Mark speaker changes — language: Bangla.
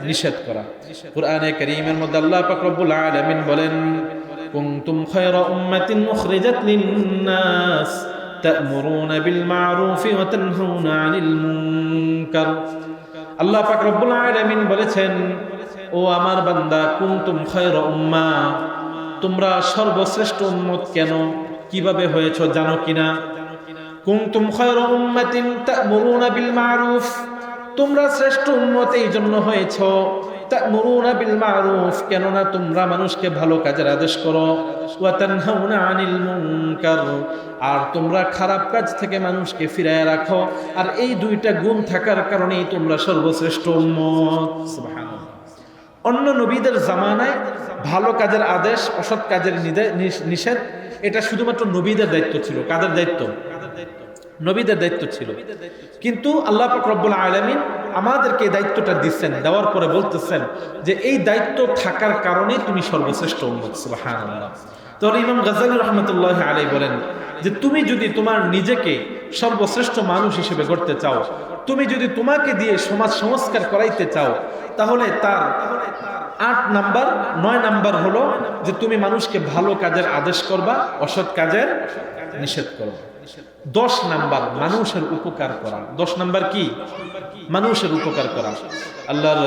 Speaker 1: নিষেধ করা। কুরআনে কারীমের মধ্যে আল্লাহ পাক রব্বুল আলামিন বলেন, কুনতুম খায়রা উম্মাতিন উখরিজাত লিন-নাস তা'মুরুনা বিল মা'রুফি ওয়া তানহাউনা আনিল মুনকার। আল্লাহ পাক রব্বুল আলামিন বলেছেন, ও আমার বান্দা, কুনতুম খায়রা উম্মাহ, তোমরা সর্বশ্রেষ্ঠ উম্মত কেন, কিভাবে হয়েছো জানো কিনা? কুনতুম খায়রা উম্মাতিন তা'মুরুনা বিল মা'রুফ, তোমরা শ্রেষ্ঠ উম্মত এই জন্য হয়েছো, তা'মুরুনা বিল মা'রুফ, কেননা তোমরা মানুষকে ভালো কাজের আদেশ করো, ওয়া তানহাউনা আনিল মুনকার, আর তোমরা খারাপ কাজ থেকে মানুষকে ফিরায় রাখো। আর এই দুইটা গুণ থাকার কারণেই তোমরা সর্বশ্রেষ্ঠ উম্মত। সুবহানাল্লাহ। অন্য নবীদের জামানায় ভালো কাজের আদেশ, অসৎ কাজের নিষেধ, এটা শুধুমাত্র নবীদের দায়িত্ব ছিল। কাদের দায়িত্ব? নবীদের দায়িত্ব ছিল। কিন্তু আল্লাহ পাক রব্বুল আলামিন আমাদেরকে এই দায়িত্বটা দিচ্ছেন, দেওয়ার পরে বলতেছেন যে এই দায়িত্ব থাকার কারণে তুমি সর্বশ্রেষ্ঠ উম্মত। সুবহানাল্লাহ। তাহলে ইমাম গাজ্জালী রাহমাতুল্লাহি আলাইহি বলেন যে তুমি যদি তোমার নিজেকে সর্বশ্রেষ্ঠ মানুষ হিসেবে গড়তে চাও, তুমি যদি তোমাকে দিয়ে সমাজ সংস্কার করাইতে চাও, তাহলে তার 9 নাম্বার হলো যে তুমি মানুষকে ভালো কাজের আদেশ করবা, অসৎ কাজের নিষেধ করবা। 10 নাম্বার মানুষের উপকার করা। 10 নাম্বার কি? মানুষের উপকার করা। আল্লাহ